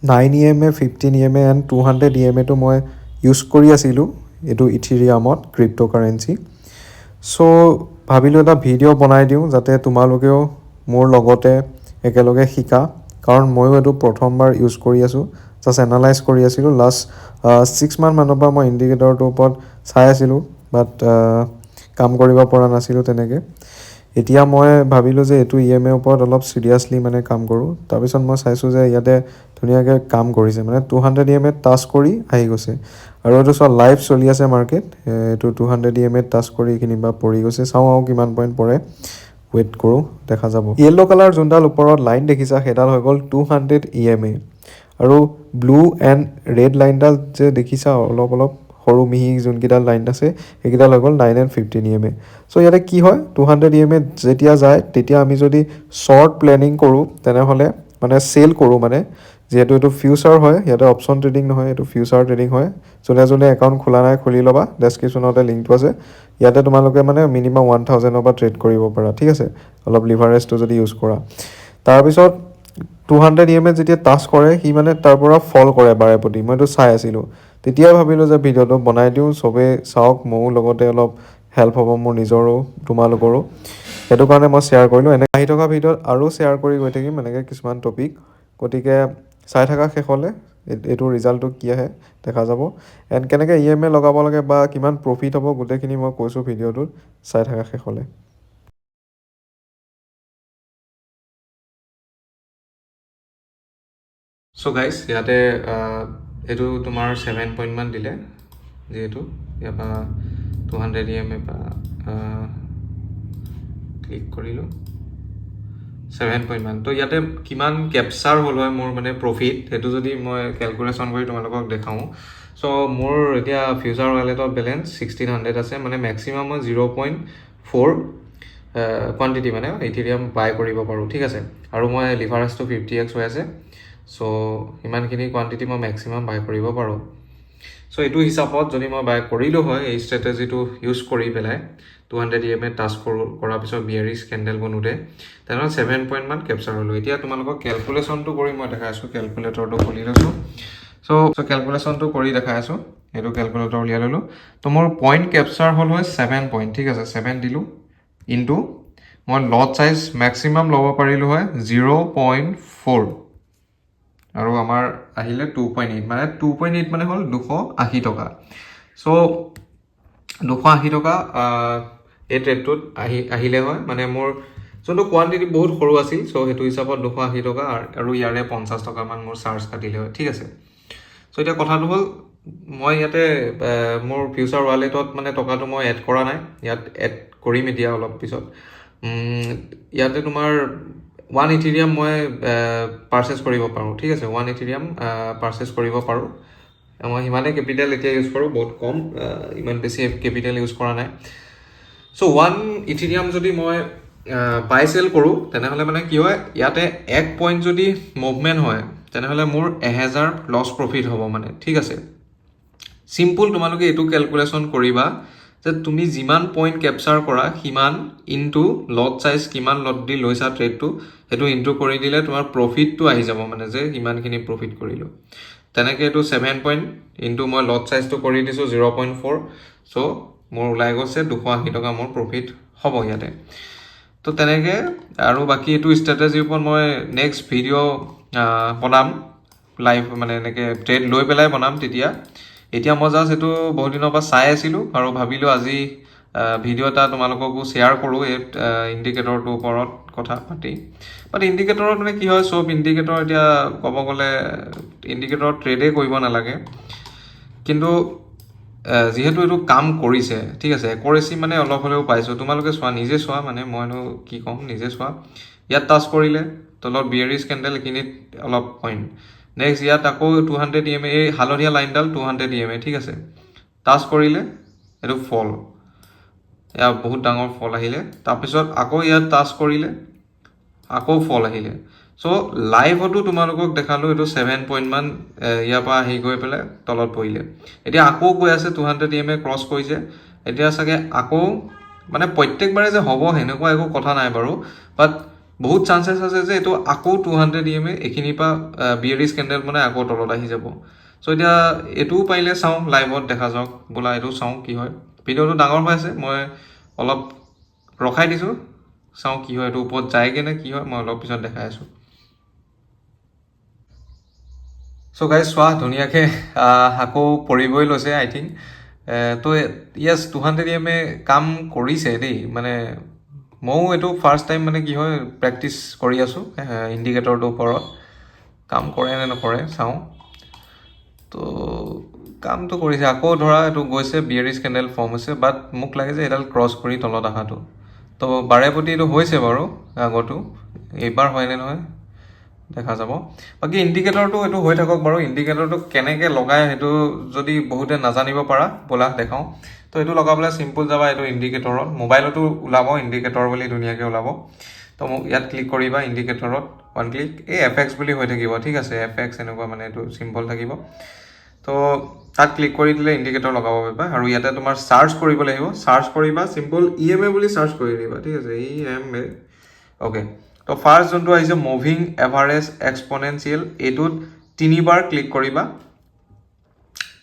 9 EMA, 15 EMA and 200 EMAটো মই use কৰি আছিলোঁ এইটো ইথিৰিয়ামত ক্ৰিপ্ট'কাৰেঞ্চি। চ' ভাবিলোঁ এটা ভিডিঅ' বনাই দিওঁ যাতে তোমালোকেও মোৰ লগতে একেলগে শিকা, কাৰণ ময়ো এইটো প্ৰথমবাৰ ইউজ কৰি আছোঁ। জাষ্ট এনালাইজ কৰি আছিলোঁ। লাষ্ট 6 মান্থমানৰ পৰা মই ইণ্ডিকেটৰটোৰ ওপৰত চাই আছিলোঁ, বাট কাম কৰিব পৰা নাছিলোঁ তেনেকৈ। এতিয়া মই ভাবিলোঁ যে এইটো EMAৰ ওপৰত অলপ চিৰিয়াছলি মানে কাম কৰোঁ। তাৰপিছত মই চাইছোঁ যে ইয়াতে ধুনীয়াকৈ কাম কৰিছে, মানে 200 EMA টাচ কৰি আহি গৈছে। আৰু এইটো চোৱা লাইভ চলি আছে মাৰ্কেট। এইটো 200 EMA টাচ কৰি এইখিনি বা পৰি গৈছে। চাওঁ আৰু কিমান পইণ্ট পৰে, ৱেইট কৰোঁ, দেখা যাব। য়েল্ল' কালাৰ যোনডাল ওপৰত লাইন দেখিছা সেইডাল হৈ গ'ল 200 EMA। আৰু ব্লু এণ্ড ৰেড লাইনডাল যে দেখিছা অলপ অলপ সৰু মিহি যোনকেইডাল লাইন আছে সেইকেইডাল হৈ গ'ল 9 and 15 EMA। চ' ইয়াতে কি হয়, 200 EMA যেতিয়া যায় তেতিয়া আমি যদি শ্বৰ্ট প্লেনিং কৰোঁ তেনেহ'লে মানে চেল কৰোঁ, মানে যিহেতু এইটো ফিউচাৰ হয়, ইয়াতে অপশ্যন ট্ৰেডিং নহয়, এইটো ফিউচাৰ ট্ৰেডিং হয়। যোনে যোনে একাউণ্ট খোলা নাই খুলি ল'বা, ডেছক্ৰিপশ্যনতে লিংকটো আছে। ইয়াতে তোমালোকে মানে মিনিমাম 1000ৰ পৰা ট্ৰেড কৰিব পাৰা, ঠিক আছে, অলপ লিভাৰেজটো যদি ইউজ কৰা। তাৰপিছত 200 EMA যেতিয়া টাচ কৰে সি মানে তাৰ পৰা ফল কৰে বাৰে প্ৰতি। মইতো চাই আছিলোঁ, তেতিয়াই ভাবিলোঁ যে ভিডিঅ'টো বনাই দিওঁ, চবেই চাওক, ময়ো লগতে অলপ হেল্প হ'ব মোৰ নিজৰো তোমালোকৰো। সেইটো কাৰণে মই শ্বেয়াৰ কৰিলোঁ। এনে আহি থকা ভিডিঅ'ত আৰু শ্বেয়াৰ কৰি গৈ থাকিম এনেকৈ কিছুমান টপিক। গতিকে চাই থকা শেষলৈ এইটো ৰিজাল্টটো কি আহে দেখা যাব। এণ্ড কেনেকৈ EMA লগাব লাগে বা কিমান প্ৰফিট হ'ব গোটেইখিনি মই কৈছোঁ ভিডিঅ'টোত, চাই থকা শেষলৈ। চ' গাইজ ইয়াতে এইটো তোমাৰ 7 পইণ্টমান দিলে, যিহেতু ইয়াৰ পৰা 200 EMA পৰা ক্লিক কৰিলোঁ 7 পইণ্টমান। তো ইয়াতে কিমান কেপচাৰ হ'ল হয় মোৰ মানে প্ৰফিট, সেইটো যদি মই কেলকুলেশ্যন কৰি তোমালোকক দেখাওঁ। চ' মোৰ এতিয়া ফিউচাৰ ৱালেটত বেলেঞ্চ 1600 আছে, মানে মেক্সিমাম মই 0.4 কোৱান্টিটি মানে ইথিৰিয়াম বাই কৰিব পাৰোঁ, ঠিক আছে। আৰু মই লিভাৰেজটো 50x হৈ আছে। চ' ইমানখিনি কোৱান্টিটি মই মেক্সিমাম বাই কৰিব পাৰোঁ। চ' এইটো হিচাপত যদি মই বাই কৰিলোঁ হয় এই ষ্ট্ৰেটেজিটো ইউজ কৰি পেলাই 200 EMA টাচ কৰাৰ পিছত বিয়াৰিছ কেণ্ডেল বনোতে, তেনেহ'লে 7 পইণ্টমান কেপচাৰ হ'লোঁ। এতিয়া তোমালোকক কেলকুলেশ্যনটো কৰি মই দেখাই আছোঁ। কেলকুলেটৰটো খুলি লৈছোঁ। চ' কেলকুলেশ্যনটো কৰি দেখাই আছোঁ। এইটো কেলকুলেটৰ উলিয়াই ল'লোঁ। তো মোৰ পইণ্ট কেপচাৰ হ'ল হয় 7 পইণ্ট, ঠিক আছে। 7 দিলোঁ ইনটু মই লট চাইজ মেক্সিমাম ল'ব পাৰিলোঁ হয় 0.4, আৰু আমাৰ আহিলে 2.8, মানে 2.8 মানে হ'ল 280 টকা। চ' 280 টকা এই ট্ৰেডটোত আহিলে হয়, মানে মোৰ যোনটো কোৱান্টিটি বহুত সৰু আছিল। চ' সেইটো হিচাপত 280 টকা আৰু ইয়াৰে 50 টকামান মোৰ চাৰ্জ কাটিলে হয়, ঠিক আছে। চ' এতিয়া কথাটো হ'ল মই ইয়াতে মোৰ ফিউচাৰ ৱালেটত মানে টকাটো মই এড কৰা নাই, ইয়াত এড কৰিম এতিয়া অলপ পিছত। ইয়াতে তোমাৰ 1 ইথিৰিয়াম মই পাৰ্চেছ কৰিব পাৰোঁ, ঠিক আছে। 1 ইথিৰিয়াম পাৰ্চেছ কৰিব পাৰোঁ। মই সিমানেই কেপিটেল এতিয়া ইউজ কৰোঁ, বহুত কম, ইমান বেছি কেপিটেল ইউজ কৰা নাই। চ' 1 ইথিৰিয়াম যদি মই বাই চেল কৰোঁ তেনেহ'লে মানে কি হয়, ইয়াতে 1 পইণ্ট যদি মুভমেণ্ট হয় তেনেহ'লে মোৰ 1000 লছ প্ৰফিট হ'ব, মানে ঠিক আছে। চিম্পুল তোমালোকে এইটো কেলকুলেশ্যন কৰিবা যে তুমি যিমান পইণ্ট কেপচাৰ কৰা সিমান ইনটু লট চাইজ, কিমান লট দি লৈছা ট্ৰেডটো, সেইটো ইনটু কৰি দিলে তোমাৰ প্ৰফিটটো আহি যাব, মানে যে ইমানখিনি প্ৰফিট কৰিলোঁ। তেনেকৈ এইটো 7 পইণ্ট ইনটু মই লট চাইজটো কৰি দিছোঁ 0.4। চ' মোৰ ওলাই গৈছে 280 টকা মোৰ প্ৰফিট হ'ব ইয়াতে। তো তেনেকৈ আৰু বাকী এইটো ষ্ট্ৰেটেজিৰ ওপৰত মই নেক্সট ভিডিঅ' বনাম, লাইভ মানে এনেকৈ ট্ৰেড লৈ পেলাই বনাম তেতিয়া। এতিয়া মই জাষ্ট এইটো বহুত দিনৰ পৰা চাই আছিলোঁ আৰু ভাবিলোঁ আজি ভিডিঅ' এটা তোমালোককো শ্বেয়াৰ কৰোঁ এই ইণ্ডিকেটৰটোৰ ওপৰত কথা পাতি। বাট ইণ্ডিকেটৰত মানে কি হয়, চব ইণ্ডিকেটৰ এতিয়া ক'ব গ'লে ইণ্ডিকেটৰত ট্ৰেডেই কৰিব নালাগে, কিন্তু যিহেতু এইটো কাম কৰিছে, ঠিক আছে, একুৰেচি মানে অলপ হ'লেও পাইছোঁ। তোমালোকে চোৱা, নিজে চোৱা, মানে মইনো কি ক'ম, নিজে চোৱা। ইয়াত টাচ কৰিলে তলত বিয়াৰিছ কেণ্ডেল, এইখিনিত অলপ পইণ্ট। নেক্সট ইয়াত আকৌ 200 EMA, এই হালধীয়া লাইনডাল 200 EMA, ঠিক আছে। টাচ কৰিলে এইটো ফল, ইয়াৰ বহুত ডাঙৰ ফল আহিলে। তাৰপিছত আকৌ ইয়াত টাচ কৰিলে আকৌ ফল আহিলে। চ' লাইভতো তোমালোকক দেখালোঁ এইটো 7 পইণ্টমান ইয়াৰ পৰা আহি গৈ পেলাই তলত পৰিলে। এতিয়া আকৌ গৈ আছে 200 EMA ক্ৰছ কৰিছে। এতিয়া চাগে আকৌ, মানে প্ৰত্যেকবাৰে যে হ'ব সেনেকুৱা একো কথা নাই বাৰু, বাট বহুত চান্সেছ আছে যে এইটো আকৌ 200 EMA এইখিনিৰ পৰা বিয়েৰিছ কেণ্ডেল মানে আকৌ তলত আহি যাব। চ' এতিয়া এইটোও পাৰিলে চাওঁ, লাইভত দেখা যাওক, বোলা এইটো চাওঁ কি হয়। ভিডিঅ'টো ডাঙৰ হৈ আছে, মই অলপ ৰখাই দিছোঁ, চাওঁ কি হয়, এইটো ওপৰত যায়গৈ নে কি হয়, মই অলপ পিছত দেখাই আছোঁ। চ' গাইজ চোৱা ধুনীয়াকৈ আকৌ পৰিবই লৈছে আই থিংক। তো য়েছ 200 EMA কাম কৰিছে দেই, মানে ময়ো এইটো ফাৰ্ষ্ট টাইম মানে কি হয় প্ৰেক্টিচ কৰি আছোঁ ইণ্ডিকেটৰটোৰ ওপৰত, কাম কৰে নে নকৰে চাওঁ। তো কামটো কৰিছে, আকৌ ধৰা এইটো গৈছে বিয়েৰিছ কেণ্ডেল ফৰ্ম হৈছে, বাট মোক লাগে যে এইডাল ক্ৰছ কৰি তলত অহাটো। তো বাৰে প্ৰতি এইটো হৈছে বাৰু আগতো, এইবাৰ হয়নে নহয় দেখা যাব। বাকী ইণ্ডিকেটৰটো এইটো হৈ থাকক বাৰু। ইণ্ডিকেটৰটো কেনেকৈ লগাই সেইটো যদি বহুতে নাজানিব পাৰা ব'লা দেখাওঁ। তো এইটো লগাবলৈ চিম্পল যাবা এইটো ইণ্ডিকেটৰত, মোবাইলতো ওলাব ইণ্ডিকেটৰ বুলি ধুনীয়াকৈ ওলাব। তো মোক ইয়াত ক্লিক কৰিবা ইণ্ডিকেটৰত, ওৱান ক্লিক, এই FX বুলি হৈ থাকিব, ঠিক আছে, FX এনেকুৱা মানে এইটো চিম্বল থাকিব। তো তাত ক্লিক কৰি দিলে ইণ্ডিকেটৰ লগাব পাৰিবা। আৰু ইয়াতে তোমাৰ চাৰ্চ কৰিব লাগিব, চাৰ্চ কৰিবা চিম্পল EMA বুলি চাৰ্চ কৰি দিবা, ঠিক আছে, EMA। অ'কে, তো ফাৰ্ষ্ট যোনটো আহিছে মুভিং এভাৰেজ এক্সপনেঞ্চিয়েল, এইটোত 3বাৰ ক্লিক কৰিবা।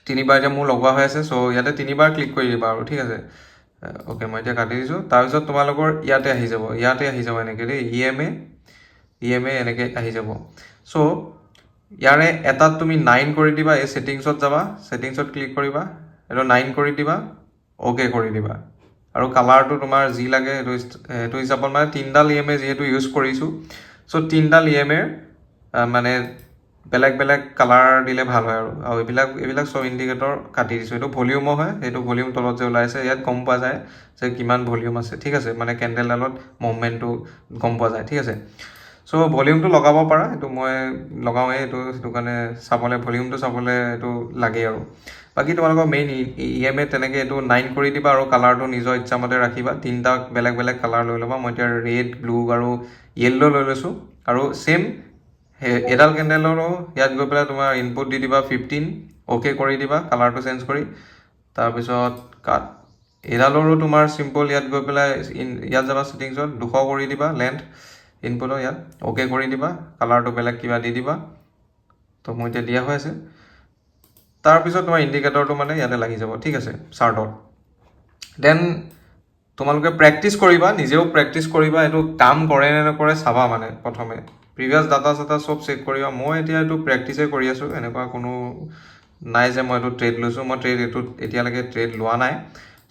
3বাৰ এতিয়া মোৰ লগোৱা হৈ আছে, চ' ইয়াতে 3বাৰ ক্লিক কৰি দিবা আৰু, ঠিক আছে। অ'কে, মই এতিয়া কাটি দিছোঁ। তাৰপিছত তোমালোকৰ ইয়াতে আহি যাব এনেকৈ দেই, EMA এনেকৈ আহি যাব। চ' ইয়াৰে এটাত তুমি 9 কৰি দিবা, এই ছেটিংছত যাবা, ছেটিংছত ক্লিক কৰিবা, এইটো 9 কৰি দিবা, অ'কে কৰি দিবা। আৰু কালাৰটো তোমাৰ যি লাগে সেইটো হিচাপত, মানে 3ডাল EMA যিহেতু ইউজ কৰিছোঁ, চ' 3ডাল EMA মানে বেলেগ বেলেগ কালাৰ দিলে ভাল হয় আৰু এইবিলাক চব ইণ্ডিকেটৰ কাটি দিছোঁ। এইটো ভলিউমো হয়, সেইটো ভলিউম তলত যে ওলাইছে ইয়াত গম পোৱা যায় যে কিমান ভলিউম আছে, ঠিক আছে, মানে কেণ্ডেলডালত মুভমেণ্টটো গম পোৱা যায়, ঠিক আছে। চ' ভলিউমটো লগাব পাৰা, এইটো মই লগাওঁৱেই, সেইটো কাৰণে চাবলৈ ভলিউমটো চাবলৈ এইটো লাগেই আৰু। বাকী তোমালোকৰ মেইন EMA তেনেকৈ এইটো 9 কৰি দিবা আৰু কালাৰটো নিজৰ ইচ্ছামতে ৰাখিবা। 3টা বেলেগ বেলেগ কালাৰ লৈ ল'বা, মই এতিয়া ৰেড, ব্লু আৰু য়েল্ল' লৈ লৈছোঁ। আৰু ছেইম এডাল কেণ্ডেলৰো ইয়াত গৈ পেলাই তোমাৰ ইনপুট দি দিবা 15, অ'কে কৰি দিবা কালাৰটো চেঞ্জ কৰি। তাৰপিছত এডালৰো তোমাৰ চিম্পল ইয়াত গৈ পেলাই ইয়াত যাবা ছেটিংছত 200 কৰি দিবা লেন্থ ইনপুটৰ, ইয়াত অ'কে কৰি দিবা, কালাৰটো বেলেগ কিবা দি দিবা। তো মোৰ এতিয়া দিয়া হৈ আছে। তাৰপিছত তোমাৰ ইণ্ডিকেটৰটো মানে ইয়াতে লাগি যাব, ঠিক আছে, চাৰ্টত। দেন তোমালোকে প্ৰেক্টিচ কৰিবা, নিজেও প্ৰেক্টিচ কৰিবা, এইটো কাম কৰে নে নকৰে চাবা। মানে প্ৰথমে প্ৰিভিয়াছ ডাটা চাটা চব চেক কৰিবা। মই এতিয়া এইটো প্ৰেক্টিচে কৰি আছোঁ, এনেকুৱা কোনো নাই যে মই এইটো ট্ৰেড লৈছোঁ। মই এইটোত এতিয়ালৈকে ট্ৰেড লোৱা নাই।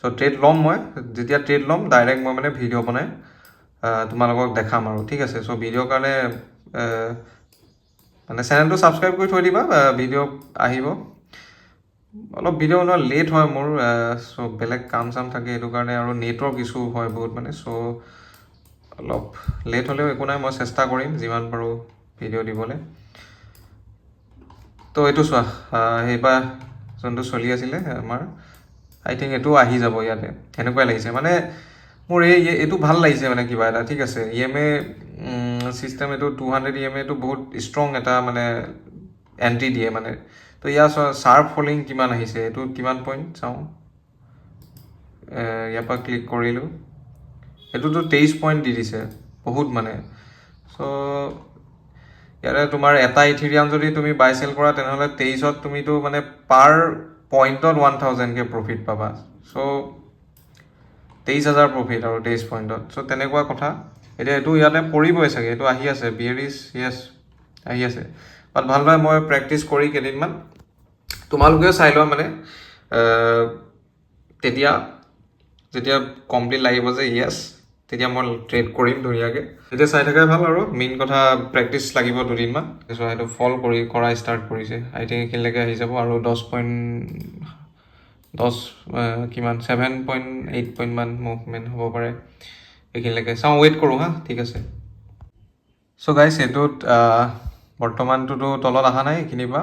চ' ট্ৰেড ল'ম, মই যেতিয়া ট্ৰেড ল'ম ডাইৰেক্ট মই মানে ভিডিঅ' বনাই তোমালোকক দেখাম আৰু, ঠিক আছে। চ' ভিডিঅ'ৰ কাৰণে মানে চেনেলটো ছাবস্ক্ৰাইব কৰি থৈ দিবা, ভিডিঅ' আহিব। অলপ ভিডিঅ' বনোৱা লেট হয় মোৰ, চ' বেলেগ কাম চাম থাকে সেইটো কাৰণে, আৰু নেটৱৰ্ক ইছ্যু হয় বহুত মানে, চ' অলপ লেট হ'লেও একো নাই, মই চেষ্টা কৰিম যিমান পাৰোঁ ভিডিঅ' দিবলৈ। তো এইটো চোৱা, সেইবাৰ যোনটো চলি আছিলে আমাৰ, আই থিংক এইটো আহি যাব ইয়াতে, সেনেকুৱাই লাগিছে। মানে মোৰ এইটো ভাল লাগিছে মানে কিবা এটা, ঠিক আছে। EMA চিষ্টেম এইটো 200 EMAটো বহুত ষ্ট্ৰং এটা মানে এণ্ট্ৰি দিয়ে মানে। তো ইয়াৰ শ্বাৰ্প ফলিং কিমান আহিছে, এইটো কিমান পইণ্ট চাওঁ, ইয়াৰ পৰা ক্লিক কৰিলোঁ, এইটোতো 23 পইণ্ট দি দিছে, বহুত মানে। চ' ইয়াতে তোমাৰ এটা ইথিৰিয়াম যদি তুমি বাই চেল কৰা তেনেহ'লে 23ত তুমিতো মানে পাৰ পইণ্টত 1000কৈ প্ৰফিট পাবা। চ' 23,000 প্ৰফিট আৰু 23 পইণ্টত, চ' তেনেকুৱা কথা। এতিয়া এইটো ইয়াতে পৰিবই চাগে, এইটো আহি আছে বিয়েৰিছ, য়েছ আহি আছে। বাট ভালদৰে মই প্ৰেক্টিচ কৰি কেইদিনমান, তোমালোকেও চাই লোৱা মানে, তেতিয়া যেতিয়া কমপ্লিট লাগিব যে য়েছ, তেতিয়া মই ট্ৰেড কৰিম ধুনীয়াকৈ। তেতিয়া চাই থকাই ভাল। আৰু মেইন কথা প্ৰেক্টিচ লাগিব দুদিনমান। চ' সেইটো ফল কৰা ষ্টাৰ্ট কৰিছে, আই থিংক এইখিনিলৈকে আহি যাব। আৰু 7.8 পইণ্টমান মুভমেণ্ট হ'ব পাৰে এইখিনিলৈকে, চাওঁ, ৱেইট কৰোঁ হা, ঠিক আছে। চ' গাইছ এইটোত বৰ্তমানটোতো তলত অহা নাই এইখিনিৰ পৰা,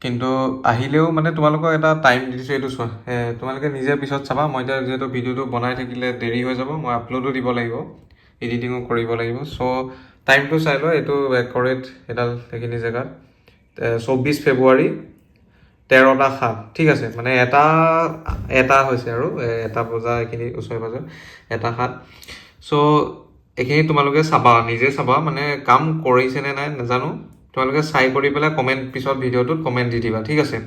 কিন্তু আহিলেও মানে তোমালোকক এটা টাইম দি দিছোঁ, এইটো চোৱা, তোমালোকে নিজে পিছত চাবা। মই এতিয়া যিহেতু ভিডিঅ'টো বনাই থাকিলে দেৰি হৈ যাব, মই আপলোডো দিব লাগিব, এডিটিঙো কৰিব লাগিব। চ' টাইমটো চাই লোৱা, এইটো একৰেট এডাল সেইখিনি জেগাত 24 ফেব্ৰুৱাৰী 13:07, ঠিক আছে। মানে এটা হৈছে আৰু 1 বজা এইখিনি ওচৰে পাজৰে 1:07। চ' এইখিনি তোমালোকে চাবা, নিজে চাবা, মানে কাম কৰিছে নে নাই নাজানো, তোমালোকে চাই কৰি পেলাই কমেণ্ট পিছত ভিডিঅ'টোত কমেণ্ট দি দিবা, ঠিক আছে।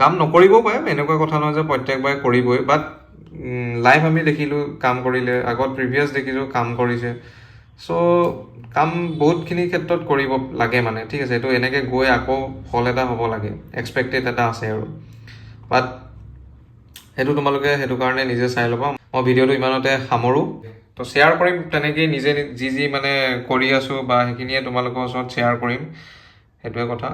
কাম নকৰিবও পাৰে, এনেকুৱা কথা নহয় যে প্ৰত্যেকবাৰে কৰিবই, বাট লাইভ আমি দেখিলোঁ কাম কৰিলে, আগত প্ৰিভিয়াছ দেখিছোঁ কাম কৰিছে। চ' কাম বহুতখিনি ক্ষেত্ৰত কৰিব লাগে মানে, ঠিক আছে। এইটো এনেকৈ গৈ আকৌ ফল এটা হ'ব লাগে, এক্সপেক্টেড এটা আছে আৰু, বাট সেইটো তোমালোকে সেইটো কাৰণে নিজে চাই ল'বা। মই ভিডিঅ'টো ইমানতে সামৰোঁ। তো শ্বেয়াৰ কৰিম তেনেকেই নিজে যি মানে কৰি আছোঁ বা সেইখিনিয়ে তোমালোকৰ ওচৰত শ্বেয়াৰ কৰিম, সেইটোৱে কথা।